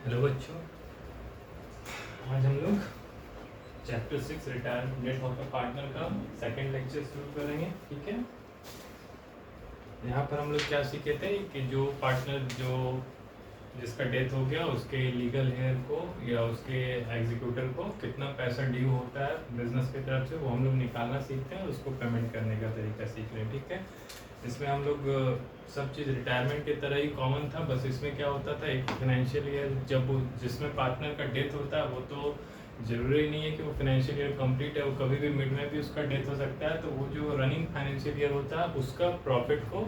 Hello बच्चों, आज हम लोग chapter 6 retirement date of the partner का सेकंड लेक्चर शुरू करेंगे। ठीक है, यहाँ पर हम लोग क्या सीखे थे कि जो पार्टनर जिसका डेथ हो गया उसके लीगल हेयर को या उसके एग्जीक्यूटर को कितना पैसा ड्यू होता है बिजनेस की तरफ से, वो हम लोग निकालना सीखते हैं, उसको पेमेंट करने का तरीका सीख रहे हैं। ठीक है, इसमें हम लोग सब चीज़ रिटायरमेंट की तरह ही कॉमन था, बस इसमें क्या होता था, एक फाइनेंशियल ईयर जब वो जिसमें पार्टनर का डेथ होता है वो तो ज़रूरी नहीं है कि वो फाइनेंशियल ईयर कंप्लीट है, वो कभी भी मिड में भी उसका डेथ हो सकता है। तो वो जो रनिंग फाइनेंशियल ईयर होता है उसका प्रॉफिट को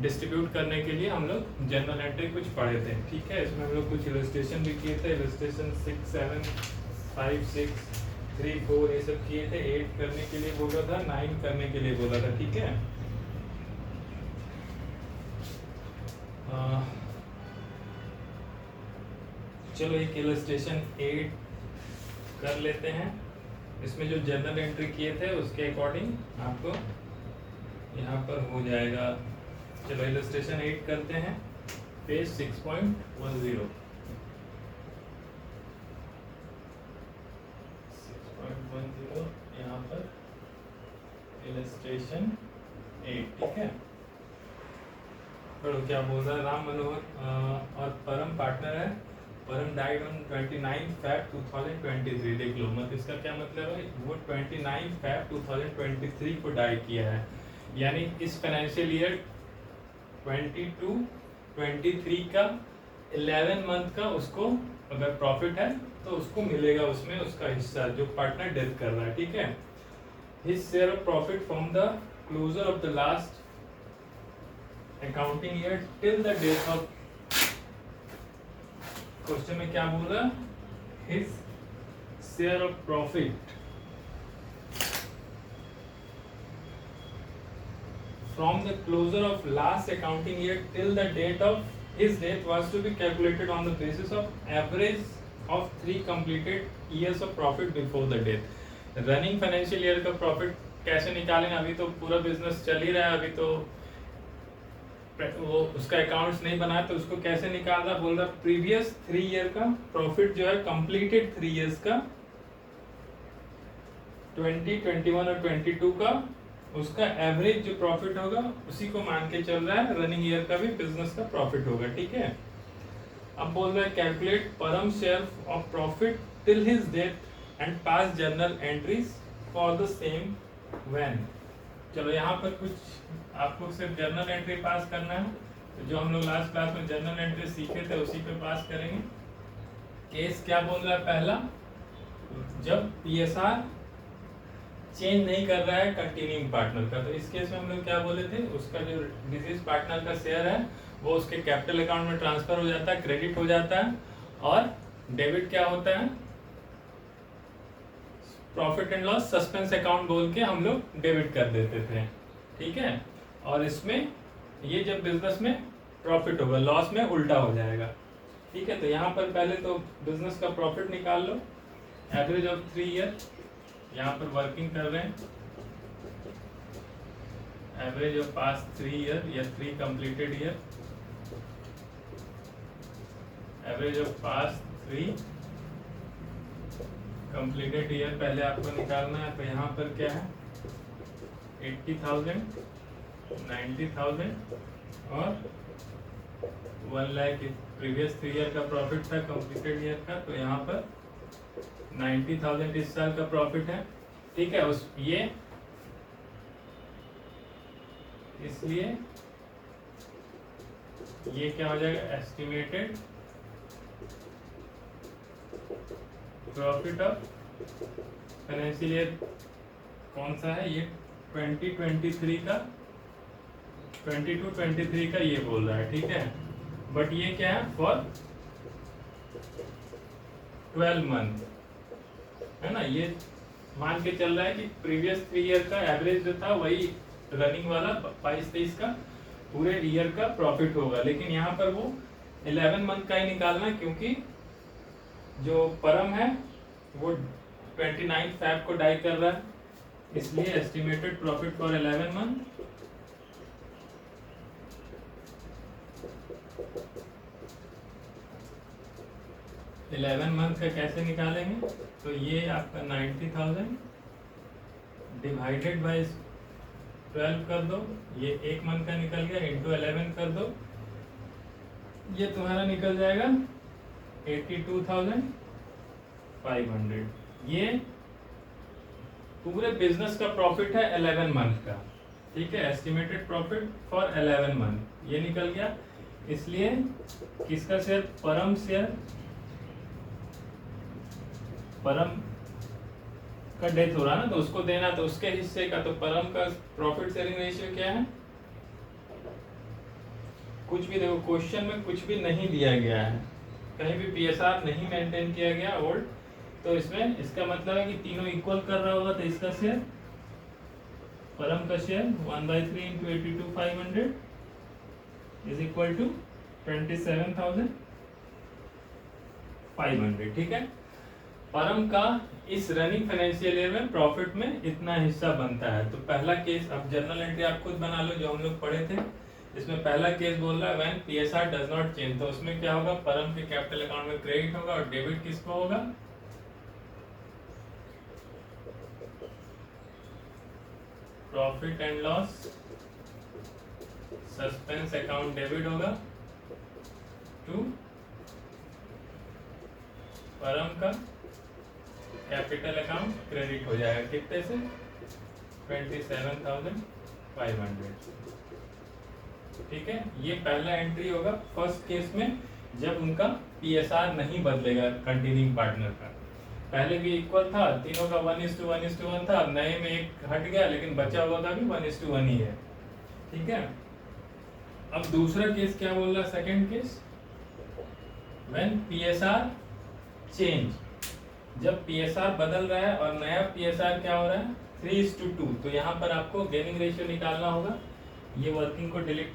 डिस्ट्रीब्यूट करने के लिए हम लोग जनरल एंट्री कुछ पढ़े थे। ठीक है, इसमें हम लोग कुछ इलस्ट्रेशन भी किए थे, इलस्ट्रेशन 6, 7, 5, 6, 3, 4 ये सब किए थे। 8 करने के लिए बोला था, 9 करने के लिए बोला था। ठीक है, चलो एक इलस्ट्रेशन 8 कर लेते हैं। इसमें जो जनरल एंट्री किए थे उसके अकॉर्डिंग आपको यहाँ पर हो जाएगा। चलो इलस्ट्रेशन 8 करते हैं, पेज 6.10 यहाँ पर इलस्ट्रेशन 8। ठीक है, पढ़ो क्या बोल रहा है। राम मनोहर और परम पार्टनर है। परम डाइड ऑन 29 Feb 2023। देख लो मत, इसका क्या मतलब है, वो 29 Feb 2023 को डाई किया है, यानी इस फाइनेंशियल ईयर 22-23 का 11 मंथ का उसको अगर प्रॉफिट है तो उसको मिलेगा उसमें उसका हिस्सा जो पार्टनर डेथ कर रहा है। ठीक है, his share of profit from the closure of the last accounting year till the date of, question में क्या बोल रहा है, his share of profit from the closure of last accounting year till the date of his death was to be calculated on the basis of average of 3 completed years of profit before the death. Running financial year का profit कैसे निकालेंगे, अभी तो पूरा business चल ही रहा है, अभी तो वो उसका अकाउंट्स नहीं बना तो उसको कैसे निकाल रहा, बोल रहा प्रीवियस 3 ईयर का प्रॉफिट जो है कंप्लीटेड 3 इयर्स का 20, 21 और 22 का उसका एवरेज जो प्रॉफिट होगा उसी को मान के चल रहा है, रनिंग ईयर का भी बिजनेस का प्रॉफिट होगा। ठीक है, अब बोल रहा है कैलकुलेट परम share of profit till his death and pass journal entries for the same when. चलो यहाँ पर कुछ आपको सिर्फ जर्नल एंट्री पास करना है, तो जो हम लोग लास्ट क्लास में जर्नल एंट्री सीखे थे उसी पे पास करेंगे। केस क्या बोल रहा है, पहला जब पीएसआर चेंज नहीं कर रहा है कंटिन्यूइंग पार्टनर का, तो इस केस में हम लोग क्या बोले थे, उसका जो डिसीज पार्टनर का शेयर है वो उसके कैपिटल अकाउंट में ट्रांसफर हो जाता है, क्रेडिट हो जाता है, और डेबिट क्या होता है, profit and loss suspense account बोल के हम लोग डेबिट कर देते थे। ठीक है, और इसमें ये जब बिजनेस में प्रॉफिट होगा, लॉस में उल्टा हो जाएगा। ठीक है, तो यहाँ पर पहले तो बिजनेस का प्रॉफिट निकाल लो, एवरेज ऑफ 3 ईयर यहाँ पर वर्किंग कर रहे हैं, एवरेज ऑफ पास्ट 3 ईयर या 3 completed year, average of past 3 completed year पहले आपको निकालना है। तो यहाँ पर क्या है, 80,000, 90,000 और 1 लाख प्रीवियस 3 ईयर का प्रॉफिट था कंप्लीटेड ईयर का, तो यहाँ पर 90,000 इस साल का प्रॉफिट है। ठीक है, उस ये इसलिए ये क्या हो जाएगा, estimated profit of financial year कौन सा है, ये 2023 का 22-23 का ये बोल रहा है। ठीक है, बट ये क्या है, फॉर 12 मंथ है ना, ये मान के चल रहा है कि प्रीवियस 3 ईयर का एवरेज जो था वही रनिंग वाला 22-23 का पूरे ईयर का प्रॉफिट होगा, लेकिन यहाँ पर वो 11 मंथ का ही निकालना, क्योंकि जो परम है वो 29 Feb को डाई कर रहा है, इसलिए estimated profit for 11 month 11 month का कैसे निकालेंगे? तो ये आपका 90,000 डिवाइडेड बाय 12 कर दो, ये एक मंथ का निकल गया, इंटू 11 कर दो, ये तुम्हारा निकल जाएगा 82,500। ये पूरे बिजनेस का प्रॉफिट है 11 मंथ का, ठीक है, एस्टिमेटेड प्रॉफिट फॉर 11 मंथ ये निकल गया। इसलिए किसका शेयर? परम शेयर, परम का डेथ हो रहा ना, तो उसको देना, तो उसके हिस्से का, तो परम का प्रॉफिट शेयरिंग रेशियो क्या है? कुछ भी देखो, क्वेश्चन में कुछ भी नहीं दिया गया है, कहीं भी पीएसआर नहीं मेंटेन किया गया ओल्ड, तो इसमें इसका मतलब है कि तीनों इक्वल कर रहा होगा, तो इसका शेयर, परम का share 1/3 into 82,500 is equal to 27,500, ठीक है। परम का इस रनिंग फाइनेंशियल ईयर में प्रॉफिट में इतना हिस्सा बनता है। तो पहला केस, अब जर्नल एंट्री आप खुद बना लो जो हम लोग पढ़े थे, इसमें पहला केस बोल रहा है when PSR does not change, तो उसमें क्या होगा? परम के कैपिटल अकाउंट में क्रेडिट होगा और डेबिट किसको होगा? Profit and loss suspense account debit होगा टू परम का कैपिटल अकाउंट क्रेडिट हो जाएगा, कितने से? 27,500, ठीक है। ये पहला एंट्री होगा फर्स्ट केस में, जब उनका पीएसआर नहीं बदलेगा कंटिन्यूइंग पार्टनर का। पहले भी इक्वल था, तीनों का 1:1 था, अब नए में एक हट गया, लेकिन बचा हुआ का भी 1:1 ही है, ठीक है। अब दूसरा केस क्या बोल रहा है? Second case, when PSR change, जब पीएसआर बदल रहा है और नया पीएसआर क्या हो रहा है? 3:2। तो यहाँ पर आपको गेनिंग रेशियो निकालना होगा। ये वर्किंग को डिलीट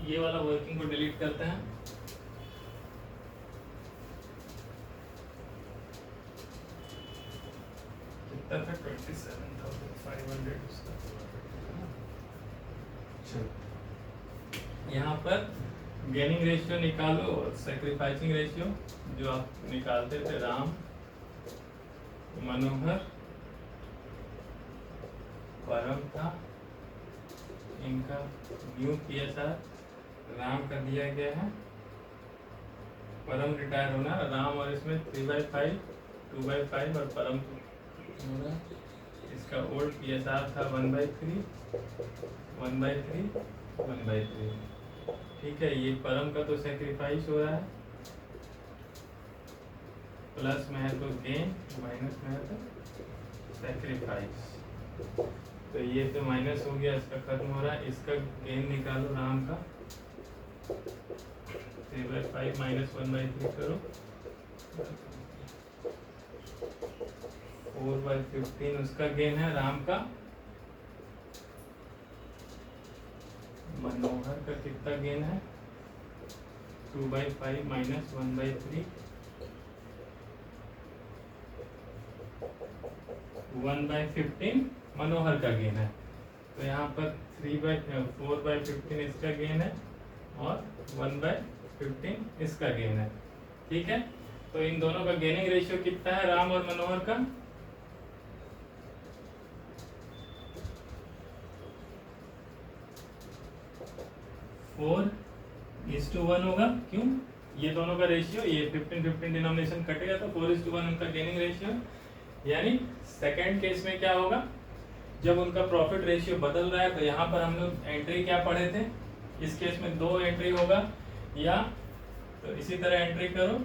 ये वाला वर्किंग को डिलीट करते हैं। कितना था? 27,500 उसका। यहाँ पर गेनिंग रेशियो निकालो और सैक्रिफाइसिंग रेशियो जो आप निकालते थे, राम, मनोहर, परम था, इनका न्यू पीएसआर, राम का दिया गया है, परम रिटायर होना, राम और इसमें 3/5 2/5 और परम होगा, इसका ओल्ड पीएसआर था 1/3 1/3 1/3, ठीक है। ये परम का तो सेक्रीफाइस हो रहा है, प्लस में है तो गेन, माइनस में है तो सेक्रीफाइस, तो ये तो माइनस हो गया, इसका खत्म हो रहा है। इसका गेन निकालो राम का, 3/5 माइनस 1/3 करो, 4/15 उसका गेन है राम का। मनोहर का कितना गेन है? 2/5 माइनस 1/3 1/15 मनोहर का गेन है। तो यहाँ पर 4/15 इसका गेन है और 1/15 इसका गेन है, ठीक है। तो इन दोनों का गेनिंग रेशियो कितना है राम और मनोहर का? 4:1 होगा। क्यों? ये दोनों का रेशियो, ये 15-15 डिनोमिनेशन कटेगा तो 4:1 उनका गेनिंग रेशियो। यानी सेकेंड केस में क्या होगा? जब उनका प्रॉफिट रेशियो बदल रहा है, तो यहाँ पर हम लोग एंट्री क्या पढ़े थे? इस केस में 2 एंट्री होगा, या तो इसी तरह एंट्री करो,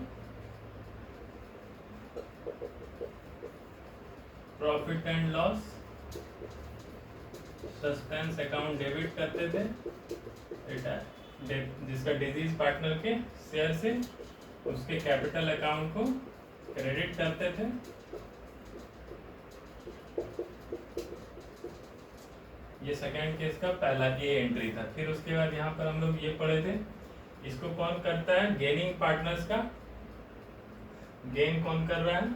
profit and loss suspense account debit करते थे, जिसका डिजीज पार्टनर के शेयर से उसके कैपिटल अकाउंट को क्रेडिट करते थे। ये सेकेंड केस का पहला ए एंट्री था। फिर उसके बाद यहाँ पर हम लोग ये पढ़े थे, इसको कौन करता है? गेनिंग पार्टनर्स का गेन कौन कर रहा है?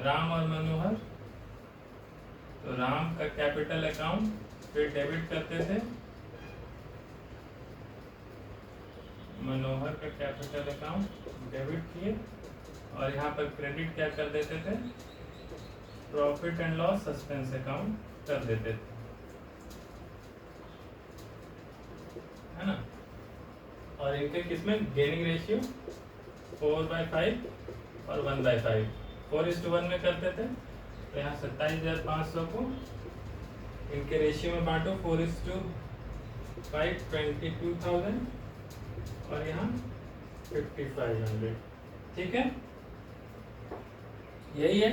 राम और मनोहर। तो राम का कैपिटल अकाउंट फिर डेबिट करते थे मनोहर का कैपिटल अकाउंट डेबिट किए और यहाँ पर क्रेडिट क्या कर देते थे, profit and loss suspense account कर देते थे, है ना। और इनके किसमें गेनिंग रेशियो 4/5 और 1/5, 4:1 में करते थे। तो यहाँ 27,500 को इनके रेशियो में बांटो, 4:5 22,000 और यहाँ 5,500, ठीक है। यही है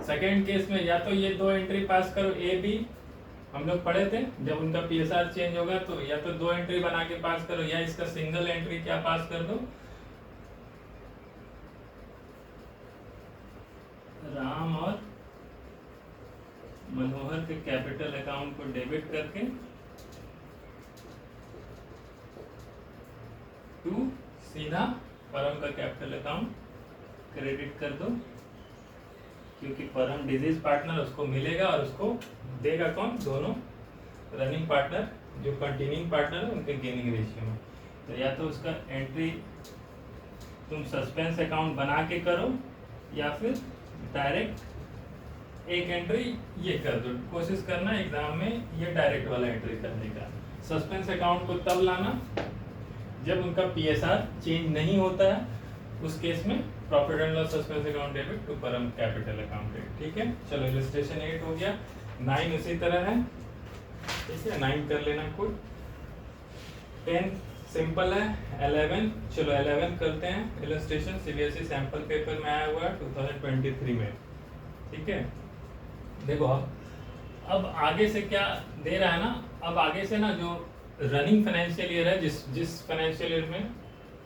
सेकेंड केस में, या तो ये दो एंट्री पास करो ए बी, हम लोग पढ़े थे जब उनका पीएसआर चेंज होगा तो या तो दो एंट्री बना के पास करो या इसका सिंगल एंट्री क्या पास कर दो, राम और मनोहर के कैपिटल अकाउंट को डेबिट करके टू सीधा परम का कैपिटल अकाउंट क्रेडिट कर दो, क्योंकि परम डिजीज पार्टनर उसको मिलेगा और उसको देगा कौन, दोनों रनिंग पार्टनर जो कंटिन्यूइंग पार्टनर है उनके गेनिंग रेशियो में। तो या तो उसका एंट्री तुम सस्पेंस अकाउंट बना के करो या फिर डायरेक्ट एक एंट्री ये कर दो। कोशिश करना एग्जाम में ये डायरेक्ट वाला एंट्री करने का। सस्पेंस अकाउंट को तब लाना जब उनका पीएसआर चेंज नहीं होता है, उस केस में profit and loss suspense account debit to Param capital account debit, ठीक है। चलो इलस्ट्रेशन 8 हो गया, 9 उसी तरह है, ठीक है, 9 कर लेना खुद। 10 सिंपल है, 11 चलो 11 करते हैं इलस्ट्रेशन, सीबीएसई सैंपल पेपर में आया हुआ है 2023 में, ठीक है। देखो अब आगे से क्या दे रहा है ना, अब आगे से ना जो रनिंग फाइनेंशियल ईयर है, जिस फाइनेंशियल ईयर में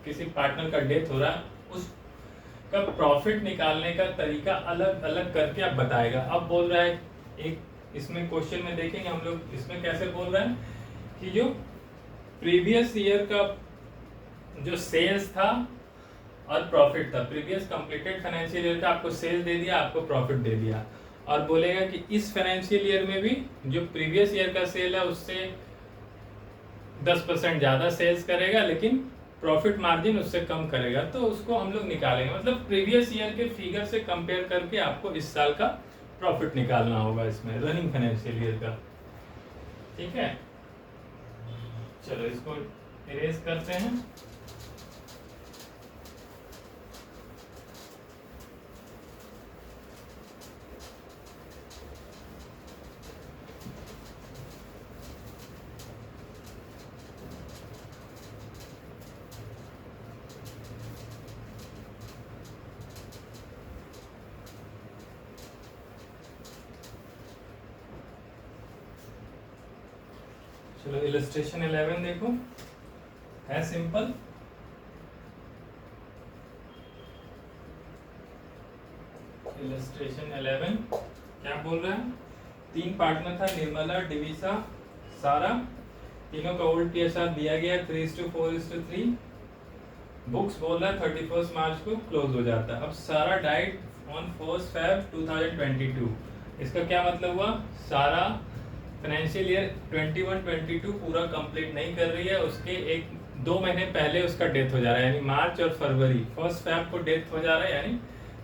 किसी पार्टनर का डेथ हो रहा है, उसका प्रॉफिट निकालने का तरीका अलग अलग करके अब बताएगा। अब बोल रहा है, एक इसमें क्वेश्चन में देखेंगे हम लोग, इसमें कैसे बोल रहा है कि जो प्रीवियस ईयर का जो सेल्स था और प्रॉफिट था, प्रीवियस कंप्लीटेड फाइनेंशियल ईयर का आपको सेल्स दे दिया, आपको प्रॉफिट दे दिया, और बोलेगा कि इस फाइनेंशियल ईयर में भी जो प्रीवियस ईयर का सेल है उससे 10% ज्यादा सेल्स करेगा लेकिन प्रॉफिट मार्जिन उससे कम करेगा, तो उसको हम लोग निकालेंगे। मतलब प्रीवियस ईयर के फिगर से कंपेयर करके आपको इस साल का प्रॉफिट निकालना होगा इसमें, रनिंग फाइनेंशियल ईयर का, ठीक है। चलो इसको इरेज करते हैं। चलो इलस्ट्रेशन 11 देखो, है सिंपल। इलस्ट्रेशन 11 क्या बोल रहा है, 3 पार्टनर था, निर्मला, डिविसा, सारा, तीनों का ओल्ड पीएसआर दिया गया 3:4:3। बुक्स बोल रहा है 31 मार्च को क्लोज हो जाता है। अब सारा डाइड ऑन 1 Feb 2022, इसका क्या मतलब हुआ, सारा फाइनेंशियल ईयर 21-22 पूरा कंप्लीट नहीं कर रही है, उसके 1-2 महीने पहले उसका डेथ हो जा रहा है, यानी मार्च और फरवरी, 1 Feb को डेथ हो जा रहा है, यानी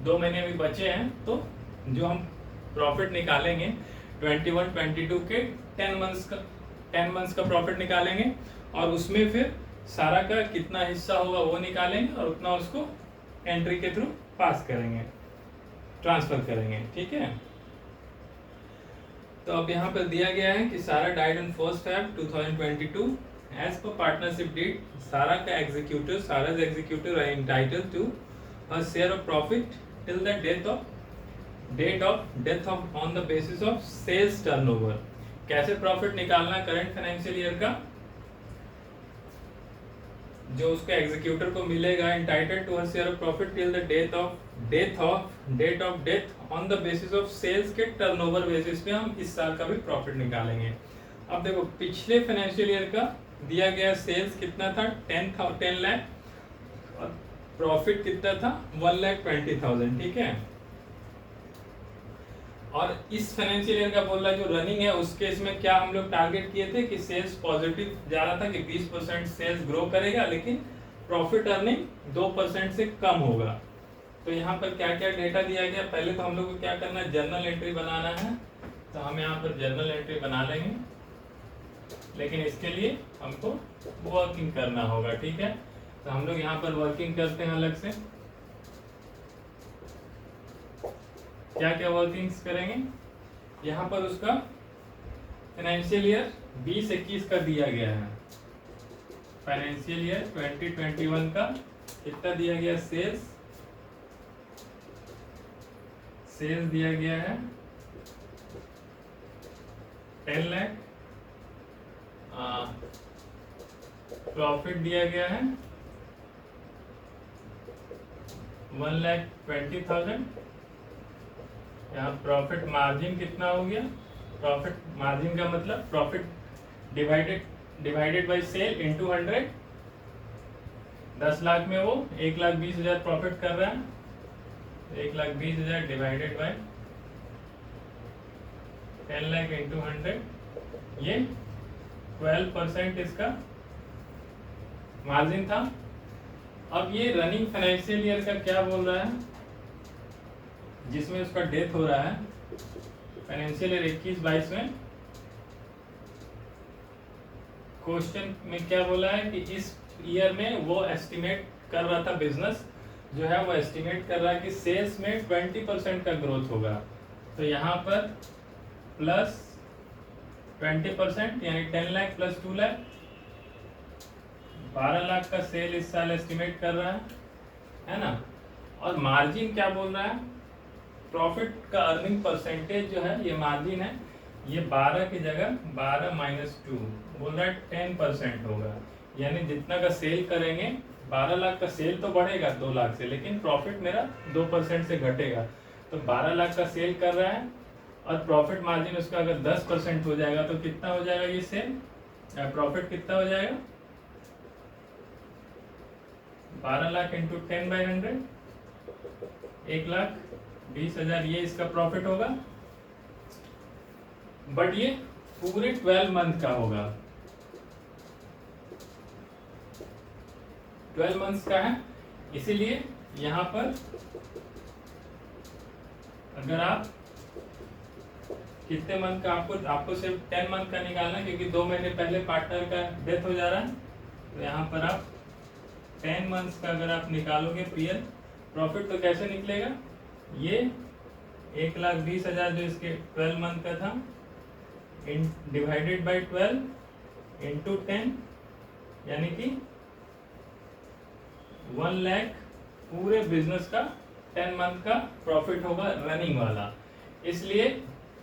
2 महीने भी बचे हैं। तो जो हम प्रॉफिट निकालेंगे 21-22 के 10 मंथ्स का प्रॉफिट निकालेंगे और उसमें फिर सारा का कितना हिस्सा होगा वो निकालेंगे और उतना उसको एंट्री के थ्रू पास करेंगे, ट्रांसफर करेंगे, ठीक है। तो अब यहाँ पर दिया गया है कि सारा died on 1 Feb 2022 as per partnership deed, Sara का एग्जीक्यूटिव, सारा's executive are entitled to a share of profit till the date of death on the basis of sales turnover। कैसे प्रॉफिट निकालना करंट फाइनेंशियल ईयर का, जो उसके executor को मिलेगा, entitled to a share of profit till the date of death on the basis of sales के turnover basis पे हम इस साल का भी प्रॉफिट निकालेंगे। अब देखो पिछले फाइनेंशियल ईयर का दिया गया सेल्स कितना था, 10 लाख, और प्रॉफिट कितना था 1,20,000, ठीक है। और इस फाइनेंशियल ईयर का बोल रहा है जो रनिंग है उसके इसमें क्या हम लोग टारगेट किए थे कि सेल्स पॉजिटिव जा रहा था कि 20% सेल्स ग्रो करेगा, लेकिन प्रॉफिट अर्निंग 2% से कम होगा। तो यहाँ पर क्या क्या डेटा दिया गया, पहले तो हम लोग को क्या करना है, जर्नल एंट्री बनाना है। तो हम यहाँ पर जर्नल एंट्री बना लेंगे, लेकिन इसके लिए हमको वर्किंग करना होगा, ठीक है। तो हम लोग यहाँ पर वर्किंग करते हैं अलग से। क्या क्या वर्किंग्स करेंगे, यहाँ पर उसका फाइनेंशियल ईयर 20-21 का दिया गया है। फाइनेंशियल ईयर 2021 का कितना दिया गया, सेल्स दिया गया है 10 लाख, प्रॉफिट दिया गया है 1,20,000। यहाँ प्रॉफिट मार्जिन कितना हो गया, प्रॉफिट मार्जिन का मतलब profit divided by sale into 100। 10 lakh में वो 1,20,000 प्रॉफिट कर रहा है, 1,20,000 डिवाइडेड बाय 10 लाख इंटू 100, ये 12% इसका मार्जिन था। अब ये रनिंग फाइनेंशियल ईयर का क्या बोल रहा है, जिसमें उसका डेथ हो रहा है फाइनेंशियल ईयर 21-22 में। क्वेश्चन में क्या बोला है कि इस ईयर में वो एस्टिमेट कर रहा था, बिजनेस जो है वो एस्टिमेट कर रहा है कि सेल्स में 20% का ग्रोथ होगा। तो यहाँ पर प्लस 20% यानी 10 लाख प्लस 2 लाख, 12 लाख का सेल इस साल एस्टिमेट कर रहा है ना। और मार्जिन क्या बोल रहा है, प्रॉफिट का अर्निंग परसेंटेज जो है ये मार्जिन है, ये 12 की जगह 12 माइनस 2 बोल रहा है 10% होगा। यानी जितना का सेल करेंगे, 12 लाख का सेल तो बढ़ेगा 2 लाख से, लेकिन प्रॉफिट मेरा 2% से घटेगा। तो 12 लाख का सेल कर रहा है और प्रॉफिट मार्जिन उसका अगर 10% हो जाएगा तो कितना हो जाएगा ये सेल, प्रॉफिट कितना हो जाएगा, 12 लाख इंटू 10/100, 1,20,000 ये इसका प्रॉफिट होगा। बट ये पूरे 12 मंथ का होगा, 12 मंथ्स का है। इसीलिए यहां पर अगर आप कितने मंथ का, आपको सिर्फ 10 मंथ का निकालना है, क्योंकि 2 महीने पहले पार्टनर का डेथ हो जा रहा है। तो यहाँ पर आप 10 मंथ्स का अगर आप निकालोगे पीएल प्रॉफिट, तो कैसे निकलेगा, ये 1,20,000 जो इसके 12 मंथ का था डिवाइडेड बाय 12 इंटू 10, यानी कि 1 लाख पूरे बिजनेस का 10 मंथ का प्रॉफिट होगा रनिंग वाला। इसलिए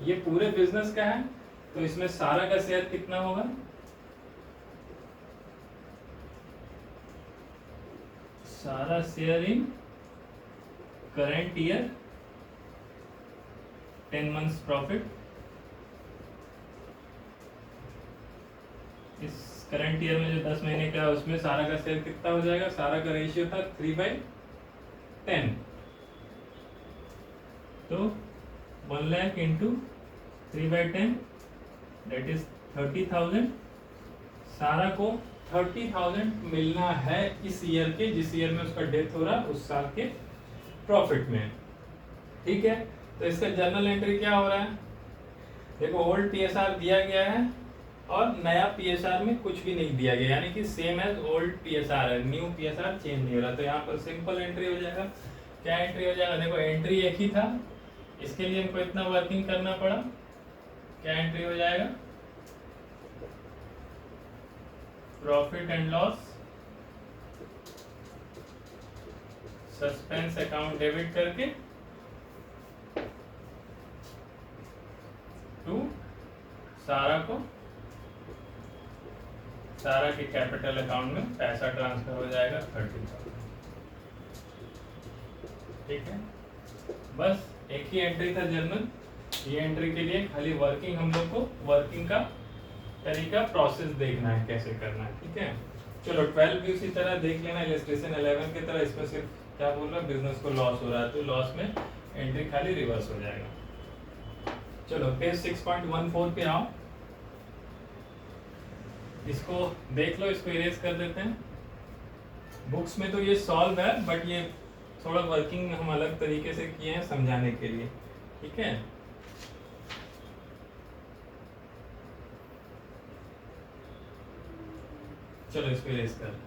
ये पूरे बिजनेस का है, तो इसमें सारा का शेयर कितना होगा, सारा share in current year 10 months profit. इस करंट ईयर में जो 10 महीने का है उसमें सारा का शेयर कितना हो जाएगा, सारा का रेशियो था 3/10। तो 1 लाख इंटू 3/10 दैट इज 30,000। सारा को 30,000 मिलना है इस ईयर के, जिस ईयर में उसका डेथ हो रहा है उस साल के प्रॉफिट में, ठीक है। तो इसका जर्नल एंट्री क्या हो रहा है, देखो ओल्ड पीएसआर दिया गया है और नया पीएसआर में कुछ भी नहीं दिया गया, यानी कि सेम एज ओल्ड पीएसआर है, न्यू पीएसआर चेंज नहीं हो रहा। तो यहाँ पर सिंपल एंट्री हो जाएगा। क्या एंट्री हो जाएगा, देखो एंट्री एक ही था, इसके लिए हमको इतना वर्किंग करना पड़ा। क्या एंट्री हो जाएगा, profit and loss, suspense account debit करके टू सारा को, सारा के कैपिटल अकाउंट में पैसा ट्रांसफर हो जाएगा 30,000, ठीक है। बस एक ही एंट्री था जर्नल। ये एंट्री के लिए खाली वर्किंग, हम लोग को वर्किंग का तरीका प्रोसेस देखना है कैसे करना है, ठीक है। चलो 12 भी उसी तरह देख लेना, इलस्ट्रेशन 11 की तरह। इसमें सिर्फ क्या बोल रहा है, बिजनेस को लॉस हो रहा है तो लॉस में एंट्री खाली रिवर्स हो जाएगा। चलो पेज 6.14 पे आओ, इसको देख लो, इसको इरेज कर देते हैं। बुक्स में तो ये सॉल्व है, बट ये थोड़ा वर्किंग हम अलग तरीके से किए हैं समझाने के लिए, ठीक है। चलो इसको इरेज कर।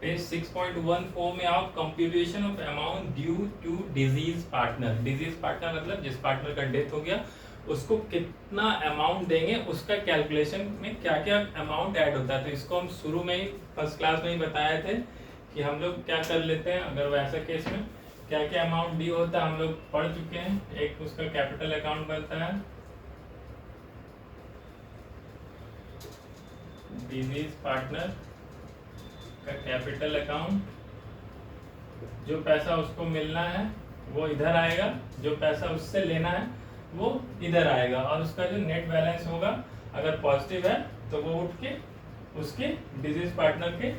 पेज 6.14 में आप computation of amount due to deceased partner. Deceased partner मतलब जिस पार्टनर का डेथ हो गया उसको कितना अमाउंट देंगे, उसका कैलकुलेशन में क्या क्या अमाउंट ऐड होता है। तो इसको हम शुरू में ही फर्स्ट क्लास में ही बताए थे कि हम लोग क्या कर लेते हैं, अगर वैसा केस में क्या क्या अमाउंट ड्यू होता है हम लोग पढ़ चुके हैं। एक उसका कैपिटल अकाउंट बनता है, डिजीज पार्टनर का कैपिटल अकाउंट, जो पैसा उसको मिलना है वो इधर आएगा, जो पैसा उससे लेना है वो इधर आएगा, और उसका जो नेट बैलेंस होगा अगर पॉजिटिव है तो वो उठ के उसके डिजीज पार्टनर के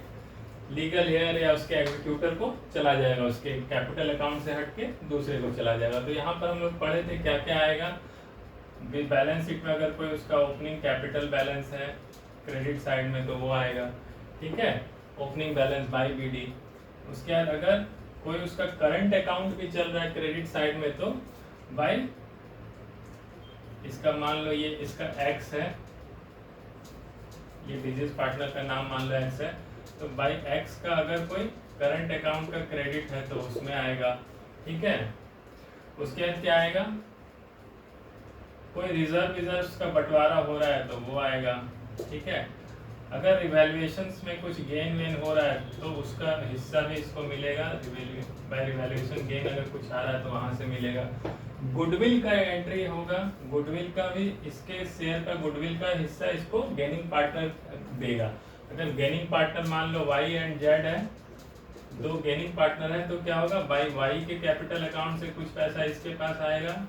लीगल हेयर या उसके एग्जीक्यूटर को चला जाएगा, उसके कैपिटल अकाउंट से हट के दूसरे को चला जाएगा। तो यहाँ पर हम लोग पढ़े थे क्या क्या आएगा बैलेंस शीट में। अगर कोई उसका ओपनिंग कैपिटल बैलेंस है क्रेडिट साइड में तो वो आएगा, ठीक है, ओपनिंग बैलेंस बाय बीडी। उसके बाद अगर कोई उसका करंट अकाउंट भी चल रहा है क्रेडिट साइड में तो बाय, इसका मान लो ये इसका एक्स है, ये बिजनेस पार्टनर का नाम मान लो एक्स है, तो बाय एक्स का अगर कोई करंट अकाउंट का क्रेडिट है तो उसमें आएगा, ठीक है। उसके बाद क्या आएगा, कोई रिजर्व का बंटवारा हो रहा है तो वो आएगा, ठीक है। अगर रिवैल्यूएशंस में कुछ गेन वेन हो रहा है तो उसका हिस्सा भी इसको मिलेगा, बाय रिवैल्यूएशन गेन अगर कुछ आ रहा है तो वहां से मिलेगा। गुडविल का एंट्री होगा, गुडविल का भी इसके शेयर का गुडविल का हिस्सा इसको गेनिंग पार्टनर देगा। अगर गेनिंग पार्टनर मान लो वाई एंड जेड है, दो गेनिंग पार्टनर है तो क्या होगा, बाई वाई के कैपिटल अकाउंट से कुछ पैसा इसके पास आएगा,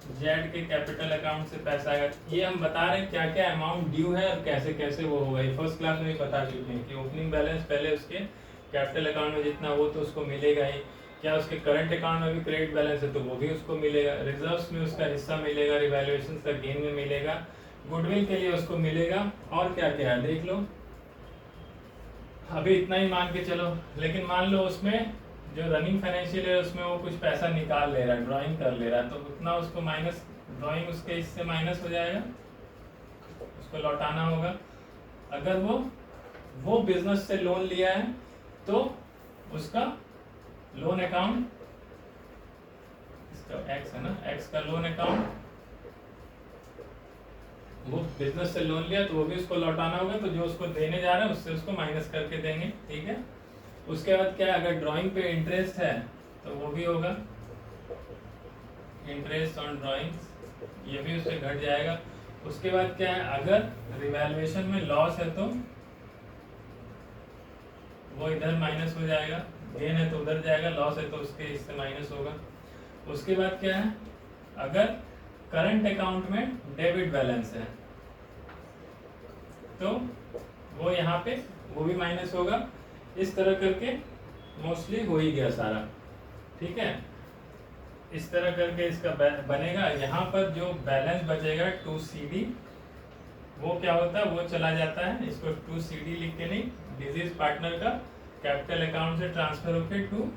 जेड के कैपिटल अकाउंट से पैसा आएगा। ये हम बता रहे हैं क्या क्या अमाउंट ड्यू है और कैसे कैसे वो होगा। फर्स्ट क्लास में भी बता चुके हैं कि ओपनिंग बैलेंस पहले उसके कैपिटल अकाउंट में जितना वो तो उसको मिलेगा ही, क्या उसके करंट अकाउंट में भी क्रेडिट बैलेंस है तो वो भी उसको मिलेगा, रिजर्व्स में उसका हिस्सा मिलेगा, रिवैल्यूएशन का गेन में मिलेगा, गुडविल के लिए उसको मिलेगा, और क्या क्या है देख लो। अभी इतना ही मान के चलो, लेकिन मान लो उसमें जो रनिंग फाइनेंशियल है उसमें वो कुछ पैसा निकाल ले रहा है, ड्राइंग कर ले रहा है, तो उतना उसको माइनस, ड्राइंग उसके इससे माइनस हो जाएगा, उसको लौटाना होगा। अगर वो बिजनेस से लोन लिया है तो उसका लोन अकाउंट, इसका एक्स है ना, एक्स का लोन अकाउंट, वो बिजनेस से लोन लिया तो वो भी उसको लौटाना होगा, तो जो उसको देने जा रहे हैं उससे उसको माइनस करके देंगे, ठीक है। उसके बाद क्या, अगर ड्राइंग पे इंटरेस्ट है तो वो भी होगा, इंटरेस्ट ऑन ड्राइंग्स, ये भी उससे घट जाएगा। उसके बाद क्या है, अगर रिवैल्यूएशन में लॉस है तो वो इधर माइनस हो जाएगा, गेन है तो उधर जाएगा, लॉस है तो उसके इससे माइनस होगा। उसके बाद क्या है, अगर करंट अकाउंट में डेबिट बैलेंस है तो वो यहाँ पे वो भी माइनस होगा। इस तरह करके मोस्टली हो ही गया सारा, ठीक है। इस तरह करके इसका बनेगा। यहाँ पर जो बैलेंस बचेगा 2CD, वो क्या होता है, वो चला जाता है, इसको 2CD लिख के नहीं, डिजीज पार्टनर का कैपिटल अकाउंट से ट्रांसफर होके टू,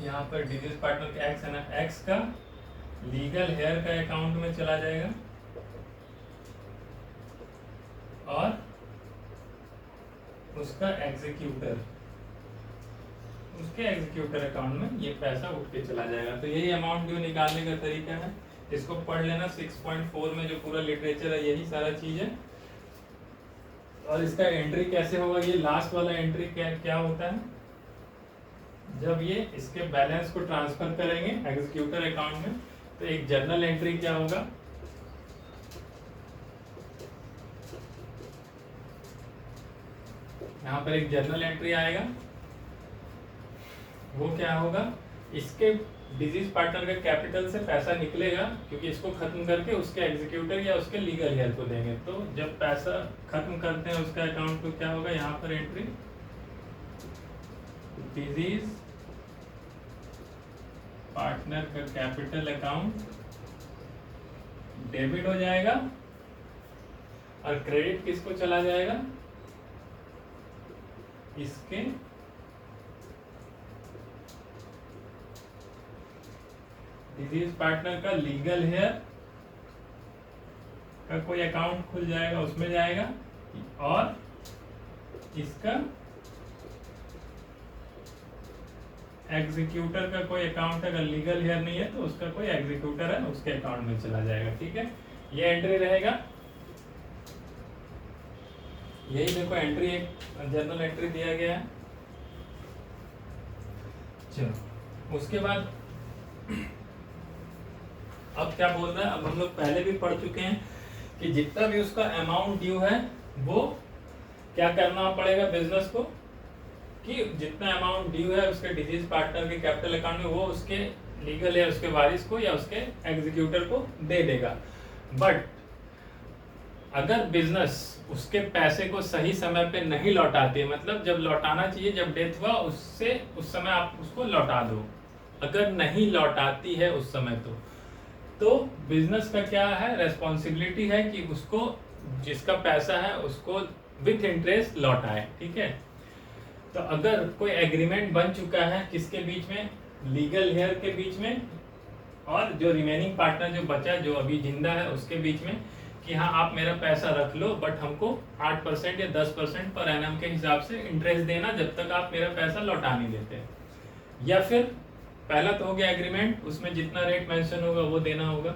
यहाँ पर डिजीज पार्टनर का एक्स है ना, एक्स का लीगल हेयर का अकाउंट में चला जाएगा, और उसका एग्जीक्यूटर, उसके एग्जीक्यूटर अकाउंट में ये पैसा उठ के चला जाएगा। तो यही अमाउंट ड्यू निकालने का तरीका है, इसको पढ़ लेना। 6.4 में जो पूरा लिटरेचर है यही सारा चीज है। और इसका एंट्री कैसे होगा, ये लास्ट वाला एंट्री क्या होता है, जब ये इसके बैलेंस को ट्रांसफर करेंगे एग्जीक्यूटर अकाउंट में तो एक जर्नल एंट्री क्या होगा, यहाँ पर एक जर्नल एंट्री आएगा, वो क्या होगा, इसके डिजीज पार्टनर के कैपिटल से पैसा निकलेगा, क्योंकि इसको खत्म करके उसके एग्जीक्यूटर या उसके लीगल हेयर को देंगे। तो जब पैसा खत्म करते हैं उसका अकाउंट, तो क्या होगा, यहाँ पर एंट्री डिजीज पार्टनर का कैपिटल अकाउंट डेबिट हो जाएगा, और क्रेडिट किसको चला जाएगा, इसके डिजीज पार्टनर का लीगल हेयर का कोई अकाउंट खुल जाएगा, उसमें जाएगा, और इसका एग्जीक्यूटर का कोई अकाउंट, अगर लीगल हेयर नहीं है तो उसका कोई एग्जीक्यूटर है, उसके अकाउंट में चला जाएगा। ठीक है, ये एंट्री रहेगा। यही देखो एंट्री, एक जर्नल एंट्री दिया गया है। चलो उसके बाद अब क्या बोल रहा है, अब हम लोग पहले भी पढ़ चुके हैं कि जितना भी उसका अमाउंट ड्यू है वो क्या करना पड़ेगा बिजनेस को, कि जितना अमाउंट ड्यू है उसके डिजीज पार्टनर के कैपिटल अकाउंट में, वो उसके लीगल है उसके वारिस को या उसके एग्जीक्यूटर को दे देगा। बट अगर बिजनेस उसके पैसे को सही समय पे नहीं लौटाती है, मतलब जब लौटाना चाहिए, जब डेथ हुआ उससे उस समय आप उसको लौटा दो, अगर नहीं लौटाती है उस समय तो बिजनेस का क्या है, रेस्पॉन्सिबिलिटी है कि उसको जिसका पैसा है उसको विथ इंटरेस्ट लौटाए। ठीक है, तो अगर कोई एग्रीमेंट बन चुका है किसके बीच में, लीगल हेयर के बीच में और जो रिमेनिंग पार्टनर जो बचा, जो अभी जिंदा है, उसके बीच में, कि हाँ आप मेरा पैसा रख लो, बट हमको 8% या 10% पर एनम के हिसाब से इंटरेस्ट देना जब तक आप मेरा पैसा लौटा नहीं देते। या फिर पहला तो हो गया एग्रीमेंट, उसमें जितना रेट मेंशन होगा वो देना होगा।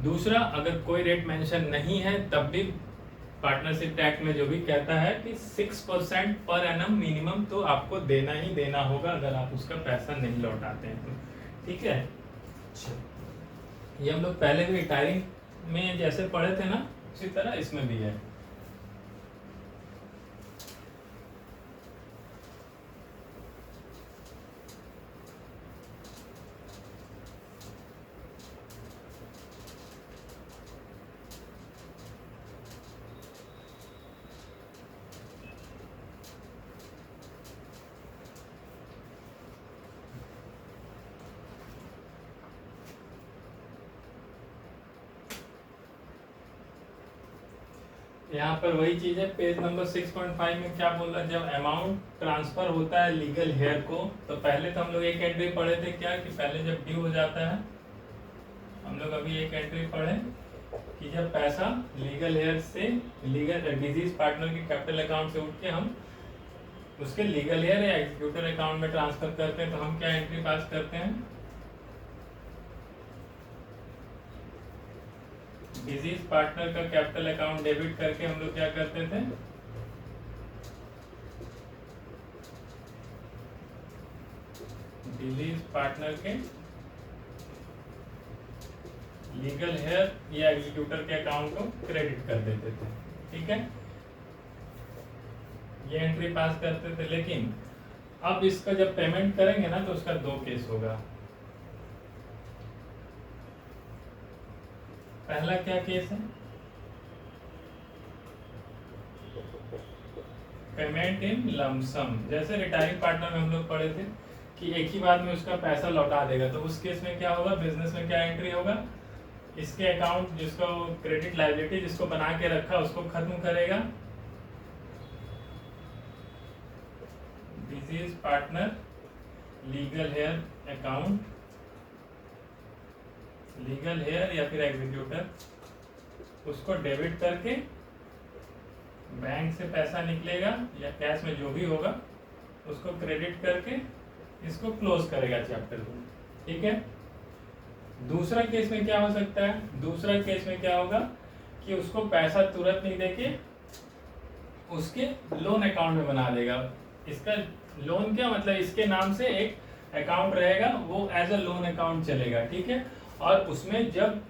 दूसरा, अगर कोई रेट मेंशन नहीं है तब भी पार्टनरशिप एक्ट में जो भी कहता है कि 6% पर एनम मिनिमम तो आपको देना ही देना होगा, अगर आप उसका पैसा नहीं लौटाते हैं तो। ठीक है, ये हम लोग पहले भी रिटायरिंग में जैसे पढ़े थे ना, उसी तरह इसमें भी है। यहाँ पर वही चीज है, पेज नंबर 6.5 में क्या बोल रहा है, जब अमाउंट ट्रांसफर होता है लीगल हेयर को, तो पहले तो हम लोग एक एंट्री पढ़े थे क्या, कि पहले जब ड्यू हो जाता है, हम लोग अभी एक एंट्री पढ़े कि जब पैसा लीगल हेयर से लीगल डिजीज पार्टनर के कैपिटल अकाउंट से उठ के हम उसके लीगल हेयर या एग्जीक्यूटर अकाउंट में ट्रांसफर करते हैं, तो हम क्या एंट्री पास करते हैं, डिजीज पार्टनर का कैपिटल अकाउंट डेबिट करके हम लोग क्या करते थे, डिजीज पार्टनर के लीगल हेयर या एग्जीक्यूटर के अकाउंट को क्रेडिट कर देते थे। ठीक है, ये एंट्री पास करते थे। लेकिन अब इसका जब पेमेंट करेंगे ना, तो उसका दो केस होगा। पहला क्या केस है, पेमेंट इन लमसम, जैसे रिटायरिंग पार्टनर में हम लोग पढ़े थे कि एक ही बार में उसका पैसा लौटा देगा, तो उस केस में क्या होगा, बिजनेस में क्या एंट्री होगा, इसके अकाउंट जिसको क्रेडिट लायबिलिटी जिसको बना के रखा उसको खत्म करेगा, deceased partner legal heir account, legal heir या फिर एग्जीक्यूटर, उसको डेबिट करके बैंक से पैसा निकलेगा या कैश में जो भी होगा उसको क्रेडिट करके इसको क्लोज करेगा चैप्टर को। ठीक है, दूसरा केस में क्या हो सकता है, दूसरा केस में क्या होगा कि उसको पैसा तुरंत नहीं देके उसके लोन अकाउंट में बना देगा। इसका लोन क्या मतलब, इसके नाम से एक अकाउंट रहेगा, वो एज अ लोन अकाउंट चलेगा। ठीक है, और उसमें जब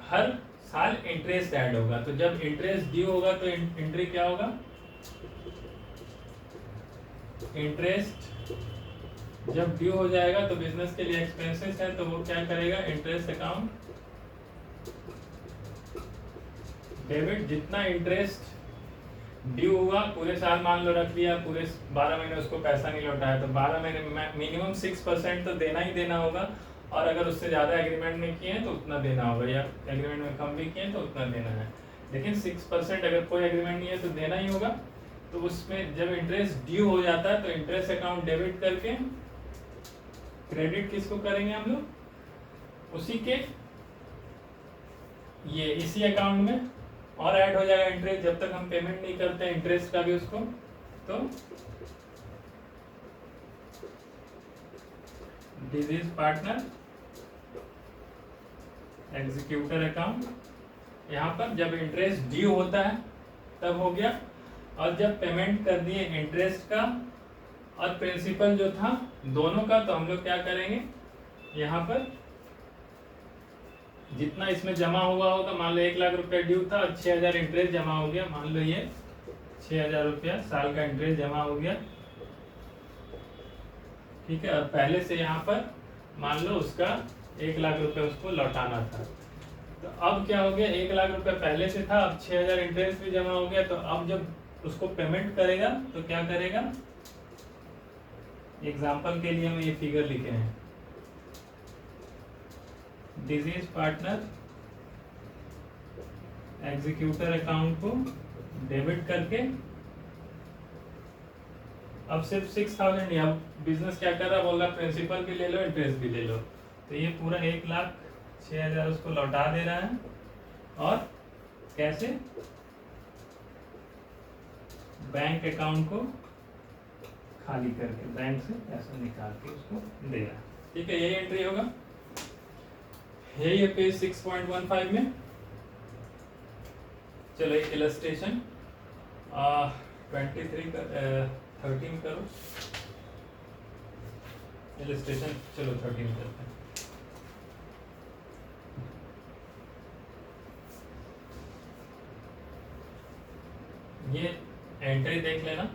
हर साल इंटरेस्ट ऐड होगा, तो जब इंटरेस्ट ड्यू होगा तो एंट्री क्या होगा, इंटरेस्ट जब ड्यू हो जाएगा तो बिजनेस के लिए एक्सपेंसेस है, तो वो क्या करेगा, इंटरेस्ट अकाउंट डेबिट। जितना इंटरेस्ट ड्यू हुआ पूरे साल मान लो रख लिया, पूरे 12 महीने उसको पैसा नहीं लौटाया, तो 12 महीने मिनिमम 6% तो देना ही देना होगा, और अगर उससे ज़्यादा एग्रीमेंट में किए हैं तो उतना देना होगा, या एग्रीमेंट में कम भी किए हैं तो उतना देना है। लेकिन 6% अगर कोई एग्रीमेंट नहीं है तो देना ही होगा। तो उसमें जब इंटरेस्ट ड्यू हो जाता है तो इंटरेस्ट अकाउंट डेबिट करके क्रेडिट किसको करेंगे हम लोग, उसी के ये इसी अकाउंट में, और ऐड हो जाएगा इंटरेस्ट। जब तक हम पेमेंट नहीं करते इंटरेस्ट का भी उसको, तो डिजीज पार्टनर एग्जीक्यूटर अकाउंट, यहाँ पर जब इंटरेस्ट ड्यू होता है तब हो गया, और जब पेमेंट कर दिए इंटरेस्ट का और प्रिंसिपल जो था दोनों का, तो हम लोग क्या करेंगे, यहाँ पर जितना इसमें जमा हुआ होगा, मान लो 1 लाख रुपया ड्यू था और 6,000 इंटरेस्ट जमा हो गया, मान लो ये 6,000 रुपया साल का इंटरेस्ट जमा हो गया, ठीक है। और पहले से यहाँ पर मान लो उसका 1 लाख रुपया उसको लौटाना था, तो अब क्या हो गया, 1 लाख रुपया पहले से था, अब 6,000 इंटरेस्ट भी जमा हो गया, तो अब जब उसको पेमेंट करेगा तो क्या करेगा, एग्जाम्पल के लिए हम ये फिगर लिखे हैं, डिजीज पार्टनर एग्जीक्यूटर अकाउंट को डेबिट करके, अब सिर्फ 6,000 नहीं, अब बिजनेस क्या कर रहा है, बोल रहा प्रिंसिपल भी ले लो इंटरेस्ट भी ले लो, तो ये पूरा 1,06,000 उसको लौटा दे रहा है। और कैसे, बैंक अकाउंट को खाली करके, बैंक से पैसा निकाल के उसको दे रहा है, ठीक है। यही एंट्री होगा, यही है पेज 6.15 में। चलो एक इलस्ट्रेशन 13 करो, इलस्ट्रेशन चलो 13 करते हैं। ये एंट्री देख लेना,